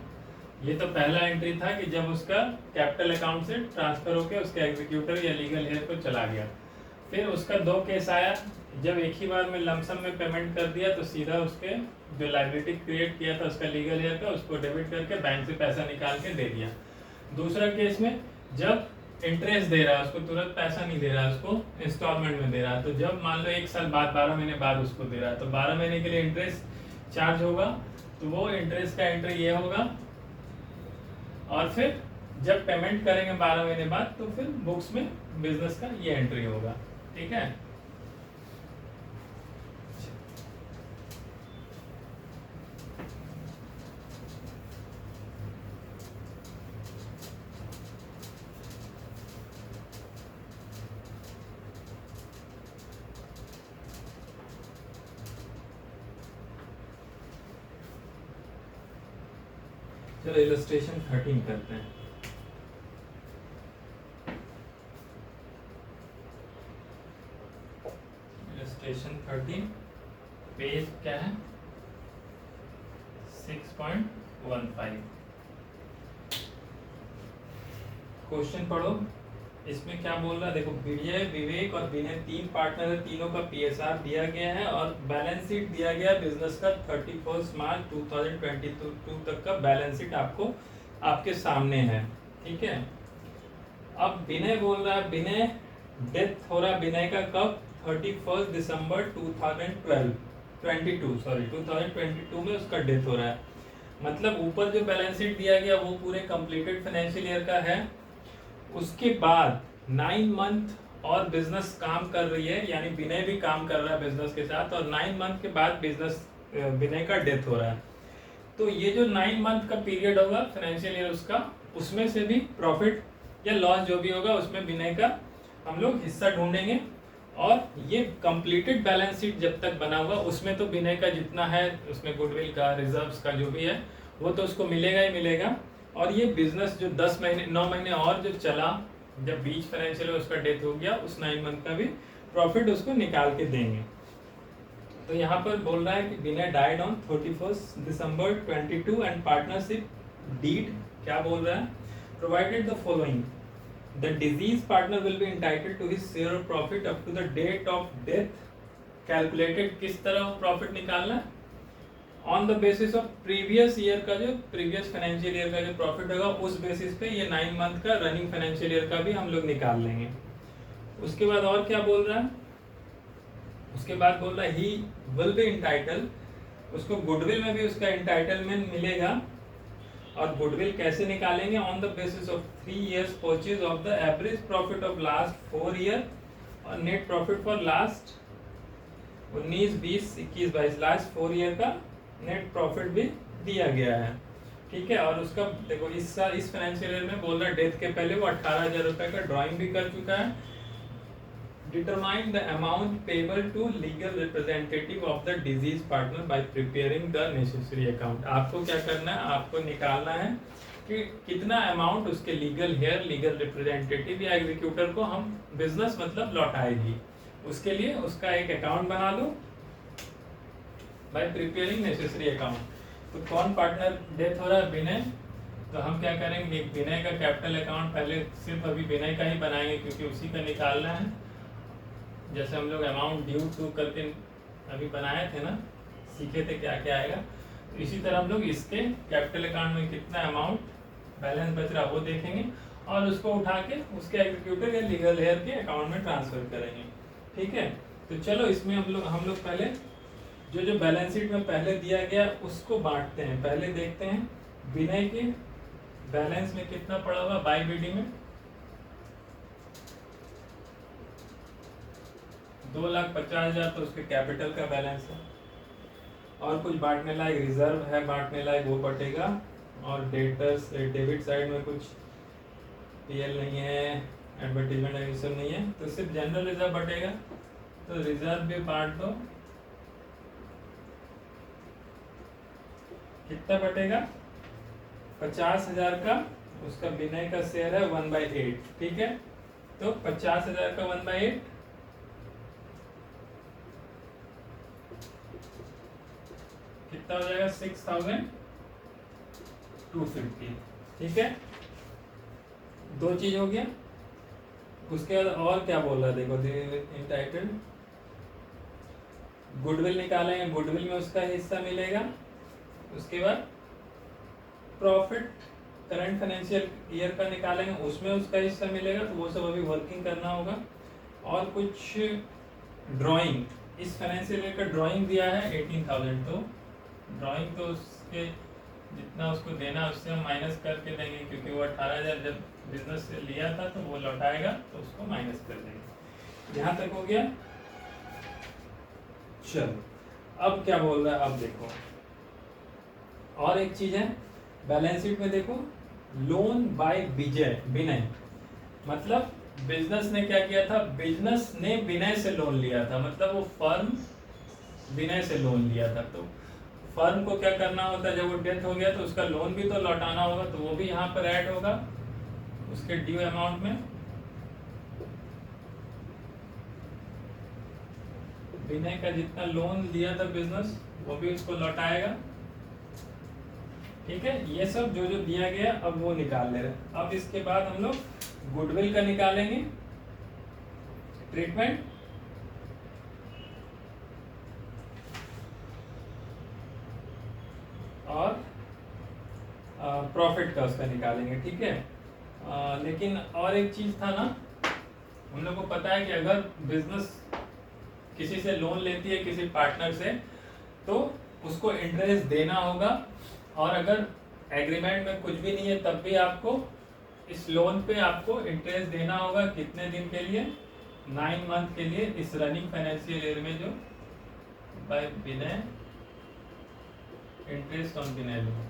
ये तो पहला एंट्री था कि जब उसका कैपिटल अकाउंट से ट्रांसफर होकर उसके एग्जीक्यूटर या लीगल हेयर को चला गया। फिर उसका 2 केस आया, जब एक ही बार में लमसम में पेमेंट कर दिया तो सीधा उसके जो लायबिलिटी क्रिएट किया था उसका लीगल हेयर का, उसको डेबिट करके बैंक से पैसा निकाल के दे दिया। दूसरा केस में जब इंटरेस्ट दे रहा है, उसको तुरंत पैसा नहीं दे रहा है, उसको इंस्टॉलमेंट में दे रहा है, तो जब मान लो 1 साल बाद 12 महीने बाद उसको दे रहा है, तो 12 महीने के लिए इंटरेस्ट चार्ज होगा, तो वो इंटरेस्ट का एंट्री ये होगा। और फिर जब पेमेंट करेंगे 12 महीने बाद, तो फिर बुक्स में बिजनेस का ये एंट्री होगा, ठीक है। चलो इलस्ट्रेशन 13 करते हैं। इलस्ट्रेशन 13 पेज क्या है, 6.15। क्वेश्चन पढ़ो, इसमें क्या बोल रहा है, देखो विजय, विवेक और विनय 3 पार्टनर है, तीनों का PSR दिया गया है और बैलेंस शीट दिया गया है बिजनेस का 31 मार्च 2022 तक का बैलेंस शीट आपको आपके सामने है, ठीक है। अब विनय बोल रहा है, विनय डेथ हो रहा है विनय का कब, 31 दिसंबर 2022 में उसका डेथ हो रहा है। मतलब ऊपर जो बैलेंस शीट दिया गया वो पूरे कंप्लीटेड फाइनेंशियल ईयर का है, उसके बाद 9 मंथ और बिजनेस काम कर रही है, यानी विनय भी काम कर रहा है बिजनेस के साथ, और 9 मंथ के बाद बिजनेस विनय का डेथ हो रहा है। तो ये जो 9 मंथ का पीरियड होगा फाइनेंशियल ईयर उसका, उसमें से भी प्रॉफिट या लॉस जो भी होगा उसमें विनय का हम लोग हिस्सा ढूंढेंगे। और ये कंप्लीटेड बैलेंस शीट जब तक बना हुआ उसमें तो विनय का जितना है उसमें गुडविल का, रिजर्व्स का जो भी है वो तो उसको मिलेगा ही मिलेगा। और ये बिजनेस जो 9 महीने और जो चला, जब बीच फाइनेंशियल उसका डेथ हो गया, उस 9 मंथ का भी प्रॉफिट उसको निकाल के देंगे। तो यहाँ पर बोल रहा है कि Vinay died on 31 December 22 and partnership deed क्या बोल रहा है, provided the following, the deceased partner will be entitled to his share of profit up to the date of death, calculated किस तरह प्रॉफिट निकालना है, on the basis of previous year का जो प्रीवियस फाइनेंशियल ईयर का जो profit होगा उस बेसिस पे ये 9 मंथ का रनिंग फाइनेंशियल ईयर का भी हम लोग निकाल लेंगे। उसके बाद और क्या बोल रहा है, उसके बाद बोल रहा है ही विल बी इंटाइटल, उसको गुडविल में भी उसका इंटाइटलमेंट मिलेगा, और गुडविल कैसे निकालेंगे, on the basis of 3 years purchase of the average profit of last 4 year और net profit for last 19, 20, 21, 22 last 4 year का नेट प्रॉफिट भी दिया गया है। ठीक है, और उसका देखो इस साल इस फाइनेंशियल ईयर में बोल रहा है डेथ के पहले वो 18,000 रुपए का ड्राइंग भी कर चुका है। Determine the amount payable to legal representative of the deceased partner by preparing the necessary account. आपको क्या करना है, आपको निकालना है कि कितना अमाउंट उसके लीगल हेयर लीगल रिप्रेजेंटेटिव या एग्जीक्यूटर को हम बिजनेस मतलब लौटाएगी, उसके लिए उसका एक अकाउंट बना दो बाय प्रिपेयरिंग नेसेसरी अकाउंट। तो कौन पार्टनर डेथ हो रहा है, विनय, तो हम क्या करेंगे, विनय का कैपिटल अकाउंट पहले सिर्फ अभी विनय का ही बनाएंगे क्योंकि उसी का निकालना है। जैसे हम लोग अमाउंट ड्यू टू करके अभी बनाए थे ना, सीखे थे क्या क्या आएगा, तो इसी तरह हम लोग इसके कैपिटल अकाउंट में कितना अमाउंट बैलेंस बच रहा वो देखेंगे और उसको उठा के उसके एग्जीक्यूटिव या लीगल हेयर के अकाउंट में ट्रांसफर करेंगे। ठीक है, तो चलो इसमें हम लोग पहले जो बैलेंस शीट में पहले दिया गया उसको बांटते हैं। पहले देखते हैं विनय के बैलेंस में कितना पड़ा हुआ बाई बीडी में, 2,50,000 तो उसके कैपिटल का बैलेंस है, और कुछ बांटने लायक रिजर्व है बांटने लायक वो बटेगा, और डेटर्स डेबिट साइड में कुछ पीएल नहीं है, एडवर्टीजमेंट ये सब नहीं है, तो सिर्फ जनरल रिजर्व बटेगा। तो रिजर्व भी बांट दो, कितना बटेगा, 50,000 का उसका विनय का शेयर है 1/8। ठीक है, तो 50,000 का 1/8 कितना हो जाएगा, 6,250। ठीक है, दो चीज हो गया। उसके बाद और क्या बोल रहा है देखो, इंटाइटल्ड गुडविल निकालेंगे, गुडविल में उसका हिस्सा मिलेगा। उसके बाद प्रॉफिट करंट फाइनेंशियल ईयर का निकालेंगे, उसमें उसका हिस्सा मिलेगा, तो वो सब अभी वर्किंग करना होगा। और कुछ ड्राइंग, इस फाइनेंशियल ईयर का ड्राइंग दिया है 18,000, तो ड्राइंग तो उसके जितना उसको देना उससे हम माइनस करके देंगे, क्योंकि वो 18,000 जब बिजनेस से लिया था तो वो लौटाएगा, तो उसको माइनस कर देंगे। यहाँ तक हो गया। चलो अब क्या बोल रहा है, अब देखो और एक चीज है बैलेंस शीट में, देखो लोन बाय विनय, मतलब बिजनेस ने क्या किया था, बिजनेस ने विनय से लोन लिया था, मतलब वो फर्म विनय से लोन लिया था। तो फर्म को क्या करना होता है, जब वो डेथ हो गया तो उसका लोन भी तो लौटाना होगा, तो वो भी यहाँ पर ऐड होगा उसके ड्यू अमाउंट में। विनय का जितना लोन लिया था बिजनेस वो भी उसको लौटाएगा। ठीक है, ये सब जो जो दिया गया अब वो निकाल ले रहे हैं। अब इसके बाद हम लोग गुडविल का निकालेंगे ट्रीटमेंट, और प्रॉफिट का उसका निकालेंगे। ठीक है, लेकिन और एक चीज था ना, हम लोग को पता है कि अगर बिजनेस किसी से लोन लेती है किसी पार्टनर से, तो उसको इंटरेस्ट देना होगा, और अगर एग्रीमेंट में कुछ भी नहीं है तब भी आपको इस लोन पे आपको इंटरेस्ट देना होगा। कितने दिन के लिए, 9 मंथ के लिए, इस रनिंग फाइनेंशियल ईयर में जो by Vinay interest on Vinay loan,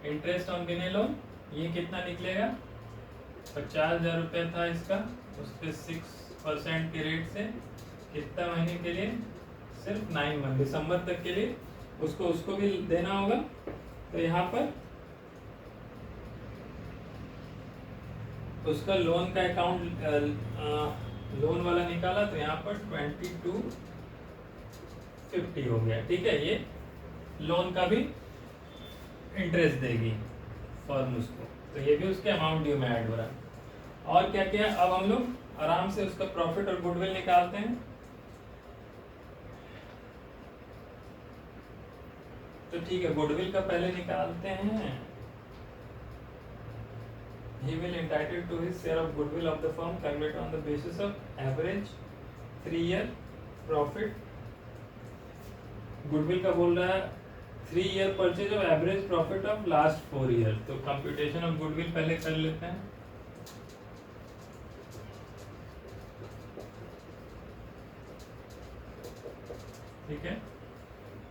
interest on Vinay loan ये कितना निकलेगा, 50,000 रुपये था इसका, उस पर 6% के रेट से कितना महीने के लिए, सिर्फ 9 मंथ, दिसंबर तक के लिए उसको भी देना होगा। तो यहाँ पर उसका लोन का अकाउंट लोन वाला निकाला, तो यहाँ पर 2250 हो गया। ठीक है, ये लोन का भी इंटरेस्ट देगी फर्म उसको, तो ये भी उसके अमाउंट ड्यू में ऐड हो रहा है। और क्या क्या, अब हम लोग आराम से उसका प्रॉफिट और गुडविल निकालते हैं। तो ठीक है, गुडविल का पहले निकालते हैं। He will entitled to his share of goodwill of the firm calculated on the basis of average 3-year profit। Goodwill का बोल रहा है 3 year purchase of average profit of last 4 year। तो कंप्यूटेशन ऑफ गुडविल पहले कर लेते हैं। ठीक है,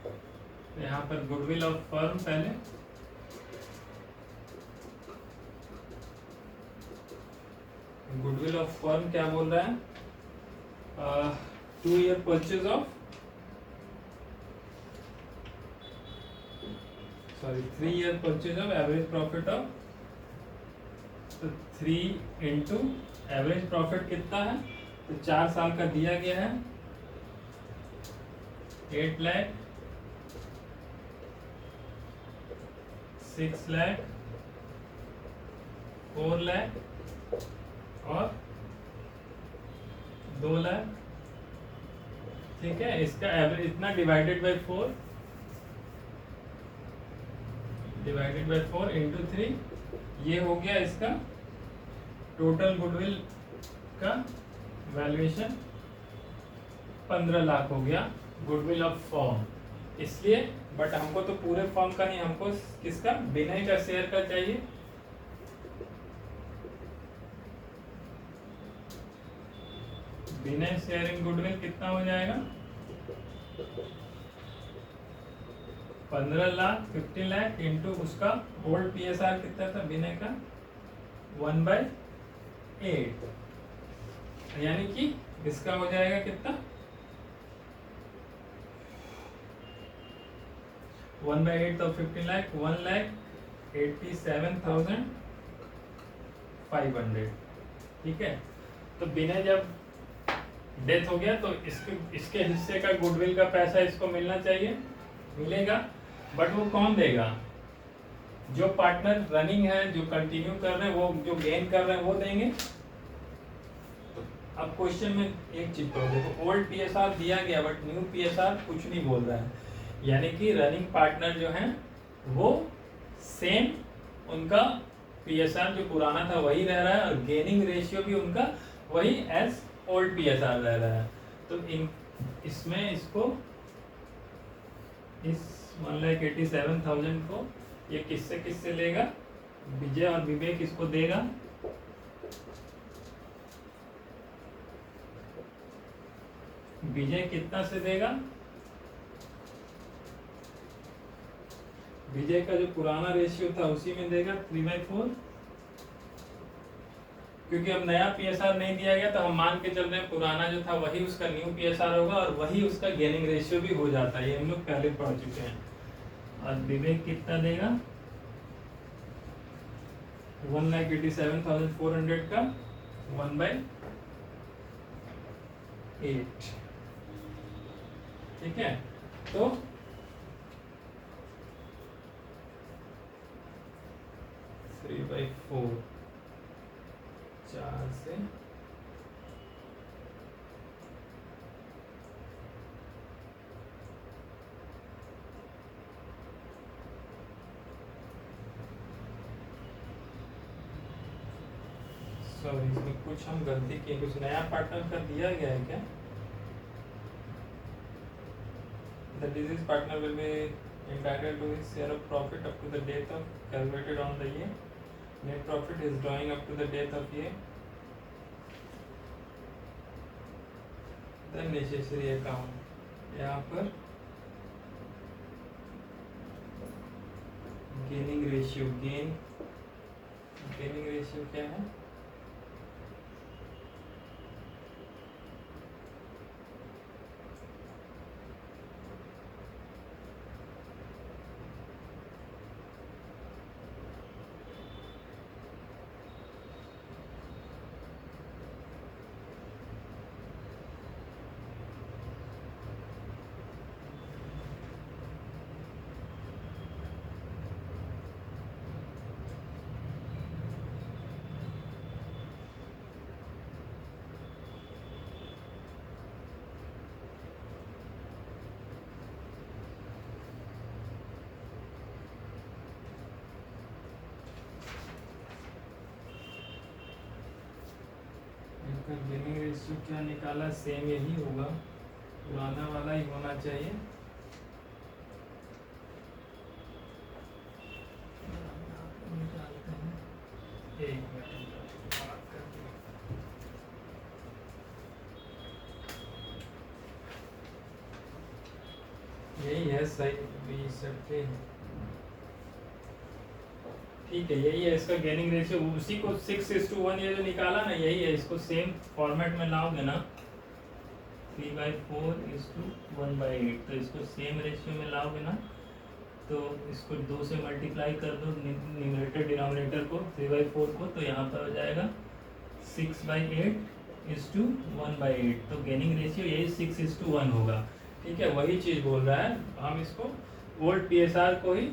तो यहाँ पर गुडविल ऑफ फर्म पहले, गुडविल ऑफ फर्म क्या बोल रहा है, 2 year purchase of, sorry 3 year purchase of average profit of, तो 3 इंटू एवरेज प्रॉफिट कितना है, तो 4 साल का दिया गया है 8 लाख, 6 लाख, 4 लाख और 2 लाख। ठीक है, इसका एवरेज इतना divided by 4, divided by 4 into 3, ये हो गया इसका टोटल गुडविल का वैल्यूएशन 15 लाख हो गया गुडविल ऑफ फर्म। इसलिए बट हमको तो पूरे फर्म का नहीं, हमको किसका, विनय का शेयर का चाहिए। विनय शेयरिंग गुडविल कितना हो जाएगा, 15 लाख 50 लाख इंटू उसका ओल्ड PSR कितना था विनय का 1/8, यानी कि इसका हो जाएगा कितना 1/8 ऑफ 50 लाख 1,87,500। ठीक है, तो विनय जब डेथ हो गया तो इसके हिस्से का गुडविल का पैसा इसको मिलना चाहिए, मिलेगा। बट वो कौन देगा, जो पार्टनर रनिंग है, जो कंटिन्यू कर रहे हैं, वो जो गेन कर रहे हैं वो देंगे। तो अब क्वेश्चन में एक चीज तो देखो, ओल्ड PSR दिया गया बट न्यू PSR कुछ नहीं बोल रहा है, यानी कि रनिंग पार्टनर जो है वो सेम, उनका PSR जो पुराना था वही रह रहा है और गेनिंग रेशियो भी उनका वही एज ओल्ड PSR रह रहा है। तो इसमें इसको इस 1,87,000 को ये किससे लेगा, विजय और विवेक इसको देगा। विजय कितना से देगा, विजय का जो पुराना रेशियो था उसी में देगा 3/4, क्योंकि अब नया PSR नहीं दिया गया तो हम मान के चल रहे हैं पुराना जो था वही उसका न्यू PSR होगा और वही उसका गेनिंग रेशियो भी हो जाता है, ये हम लोग पहले पढ़ चुके हैं। और विवेक कितना देगा 1,87,400 का 1/8। ठीक है, तो थ्री बाई 4 से सॉरी, इसमें कुछ हम गलती किए, कुछ नया पार्टनर का दिया गया है क्या। The deceased partner will be entitled to his share of profit up to the date of calculated on the year. Net profit is drawing up to the date of year. The necessary account यहाँ पर gaining ratio, gaining ratio क्या है, का gaining ratio क्या निकाला, same यही होगा, पुराना वाला ही होना चाहिए। निकालते हैं, एक मिनट बात करते हैं। यही है सही, 20 ठीक है, यही है इसका गेनिंग रेशियो। उसी को 6:1 ये जो निकाला ना, यही है, इसको सेम फॉर्मेट में लाओगे ना 3/4:1/8, तो इसको सेम रेशियो में लाओगे ना, तो इसको 2 से मल्टीप्लाई कर दो न्यूमरेटर डिनोमिनेटर को, 3/4 को, तो यहाँ पर हो जाएगा 6/8:1/8। तो गेनिंग रेशियो यही 6:1 होगा। ठीक है, वही चीज़ बोल रहा है, हम इसको ओल्ड PSR को ही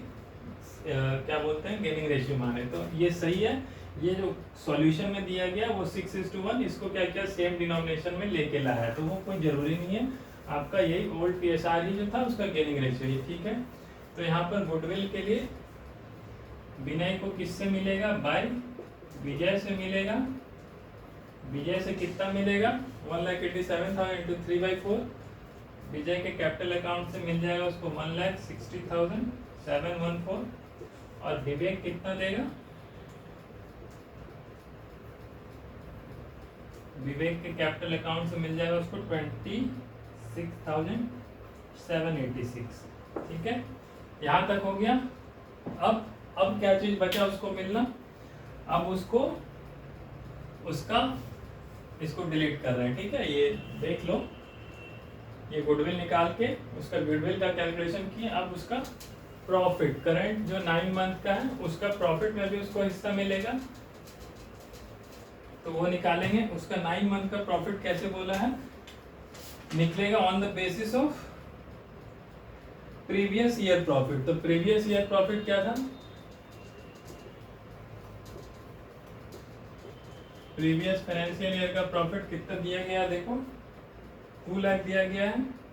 क्या बोलते हैं, गेनिंग रेशियो माने, तो ये सही है। ये जो सॉल्यूशन में दिया गया वो 6:1, इसको क्या क्या सेम डिनोमिनेशन में लेके लाया है, तो वो कोई ज़रूरी नहीं है, आपका यही ओल्ड PSR ही जो था उसका गेनिंग रेशियो ही। ठीक है, तो यहाँ पर गुडविल के लिए विनय को किससे मिलेगा, बाय विजय से मिलेगा। विजय से कितना मिलेगा, 1,87,000 इंटू 3/4। विजय के कैपिटल अकाउंट से मिल जाएगा उसको 1,60,714। और विवेक कितना देगा, विवेक के कैपिटल अकाउंट से मिल जाएगा उसको 26,786। ठीक है, यहाँ तक हो गया। अब क्या चीज बचा उसको मिलना, अब उसको उसका इसको डिलीट कर रहे हैं। ठीक है, ये देख लो, ये गुडविल निकाल के उसका गुडविल का कैलकुलेशन किए, अब उसका प्रॉफिट करंट जो 9 मंथ का है उसका प्रॉफिट में भी उसको हिस्सा मिलेगा, तो वो निकालेंगे। उसका 9 मंथ का प्रॉफिट कैसे बोला है, निकलेगा on the basis of previous year profit. तो प्रीवियस ईयर प्रॉफिट क्या था, प्रीवियस फाइनेंशियल ईयर का प्रॉफिट कितना दिया गया, देखो 2 लाख दिया गया है,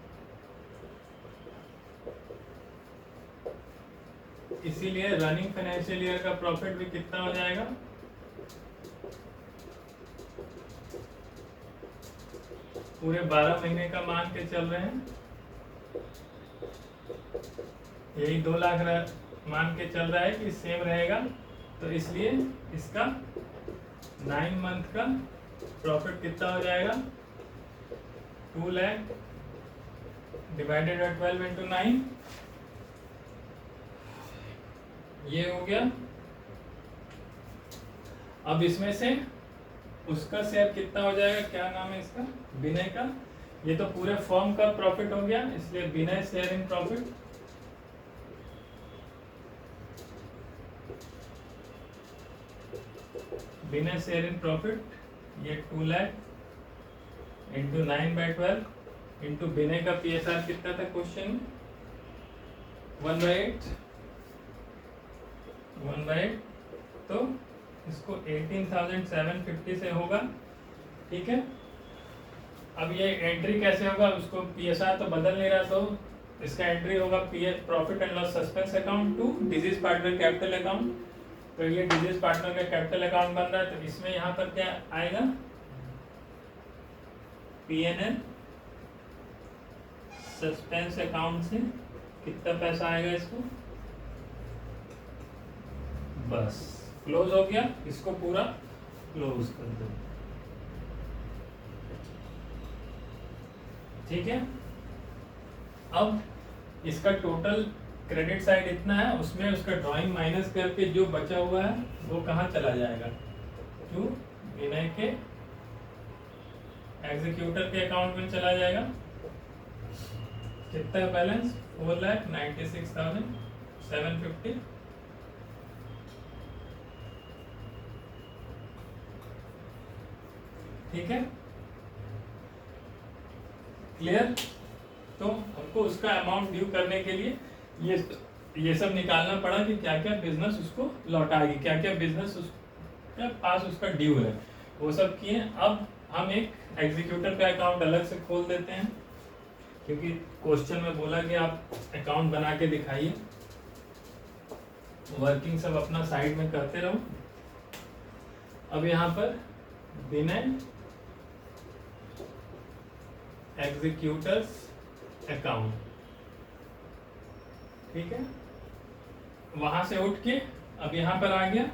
इसीलिए रनिंग फाइनेंशियल ईयर का प्रॉफिट भी कितना हो जाएगा, पूरे 12 महीने का मान के चल रहे हैं, यही 2 लाख मान के चल रहा है कि सेम रहेगा, तो इसलिए इसका 9 मंथ का प्रॉफिट कितना हो जाएगा, 2 लाख डिवाइडेड बाय 12 इंटू 9, ये हो गया। अब इसमें से उसका शेयर कितना हो जाएगा, क्या नाम है इसका, विनय का, ये तो पूरे फर्म का प्रॉफिट हो गया, इसलिए Vinay share in profit, Vinay share in profit, ये 2 लाख इंटू 9/12 इंटू विनय का PSR कितना था क्वेश्चन, 1/8, तो इसको 18,750 से होगा। ठीक है, अब ये एंट्री कैसे होगा, उसको PSR तो बदल नहीं रहा, तो इसका एंट्री होगा profit and loss suspense account to deceased partner capital account. तो ये डिजीज पार्टनर का कैपिटल अकाउंट बन रहा है, तो इसमें यहाँ पर क्या आएगा, PNL सस्पेंस अकाउंट से कितना पैसा आएगा इसको, बस क्लोज हो गया, इसको पूरा क्लोज कर दो। ठीक है, अब इसका टोटल क्रेडिट साइड इतना है, उसमें उसका ड्राइंग माइनस करके जो बचा हुआ है वो कहाँ चला जाएगा, टू विनय के एग्जीक्यूटर के अकाउंट में चला जाएगा। कितना बैलेंस, 4,96,750। ठीक है, क्लियर। तो हमको उसका अमाउंट ड्यू करने के लिए ये सब निकालना पड़ा कि क्या क्या बिजनेस उसको लौटाएगी, क्या क्या बिजनेस उसके पास उसका ड्यू है, वो सब किए। अब हम एक एग्जीक्यूटर का अकाउंट अलग से खोल देते हैं, क्योंकि क्वेश्चन में बोला कि आप अकाउंट बना के दिखाइए, वर्किंग सब अपना साइड में करते रहो। अब यहाँ पर विनय एग्जीक्यूटर्स अकाउंट, ठीक है। वहां से उठ के अब यहां पर आ गया,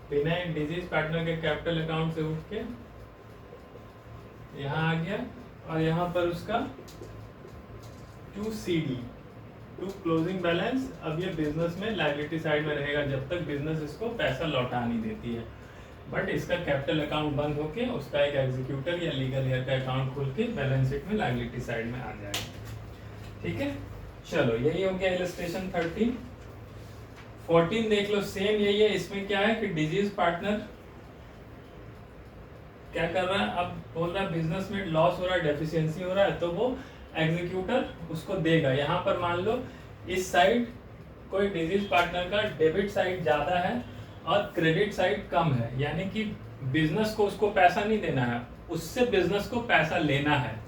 बिना डिजीज पार्टनर के कैपिटल अकाउंट से उठ के यहां आ गया, और यहां पर उसका to CD, to closing balance. अब ये बिजनेस में लायबिलिटी साइड में रहेगा जब तक बिजनेस इसको पैसा लौटा नहीं देती है, बट इसका कैपिटल अकाउंट बंद होके उसका एक एग्जीक्यूटर या लीगल हेयर का अकाउंट खुल के बैलेंस शीट में लायबिलिटी साइड में आ जाएगा, ठीक है। चलो यही हो गया इलस्ट्रेशन 13। 14 देख लो, सेम यही है। इसमें क्या है कि डिजीज पार्टनर क्या कर रहा है, अब बोल रहा है बिजनेस में लॉस हो रहा है, डेफिशिएंसी हो रहा है, तो वो एग्जीक्यूटर उसको देगा। यहाँ पर मान लो इस साइड कोई डिजीज पार्टनर का डेबिट साइड ज्यादा है और क्रेडिट साइड कम है, यानी कि बिजनेस को उसको पैसा नहीं देना है, उससे बिजनेस को पैसा लेना है।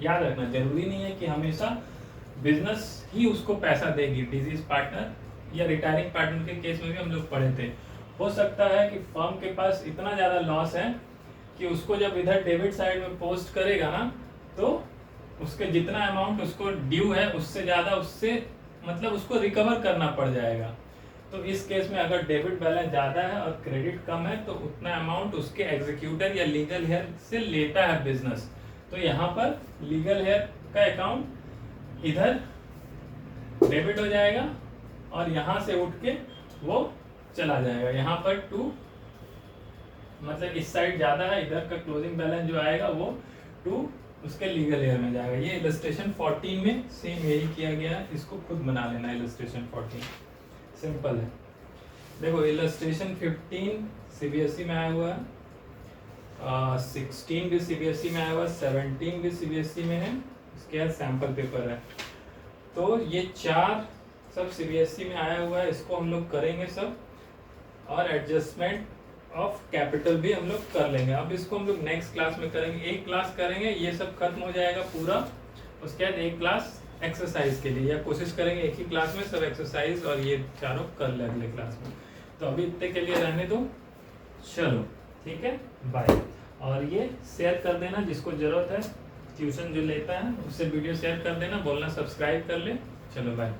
याद रखना, जरूरी नहीं है कि हमेशा बिजनेस ही उसको पैसा देगी। डिजीज पार्टनर या रिटायरिंग पार्टनर के केस में भी हम लोग पढ़े थे, हो सकता है कि फर्म के पास इतना ज्यादा लॉस है कि उसको जब इधर डेबिट साइड में पोस्ट करेगा ना, तो उसके जितना अमाउंट उसको ड्यू है उससे ज्यादा उससे मतलब उसको रिकवर करना पड़ जाएगा। तो इस केस में अगर डेबिट बैलेंस ज्यादा है और क्रेडिट कम है तो उतना अमाउंट उसके एग्जीक्यूटर या लीगल हेयर से लेता है बिजनेस। तो यहाँ पर लीगल हेयर का अकाउंट इधर डेबिट हो जाएगा और यहाँ से उठ के वो चला जाएगा। यहाँ पर टू मतलब इस साइड ज्यादा है, इधर का क्लोजिंग बैलेंस जो आएगा वो टू उसके लीगल हेयर में जाएगा। ये इलस्ट्रेशन 14 में सेम यही किया गया है, इसको खुद बना लेना। इलस्ट्रेशन 14 सिंपल है। देखो इलस्ट्रेशन 15 CBSE में आया हुआ है, 16 भी CBSE में आया हुआ है, 17 भी CBSE में है, इसके बाद सैंपल पेपर है। तो ये 4 सब CBSE में आया हुआ है, इसको हम लोग करेंगे सब, और एडजस्टमेंट ऑफ कैपिटल भी हम लोग कर लेंगे। अब इसको हम लोग नेक्स्ट क्लास में करेंगे, एक क्लास करेंगे, ये सब खत्म हो जाएगा पूरा, उसके बाद एक क्लास एक्सरसाइज के लिए, या कोशिश करेंगे एक ही क्लास में सब एक्सरसाइज और ये चारों कर ले अगले क्लास में। तो अभी इतने के लिए रहने दो, चलो ठीक है, बाय। और ये शेयर कर देना जिसको जरूरत है, ट्यूशन जो लेता है उससे वीडियो शेयर कर देना, बोलना सब्सक्राइब कर ले। चलो बाय।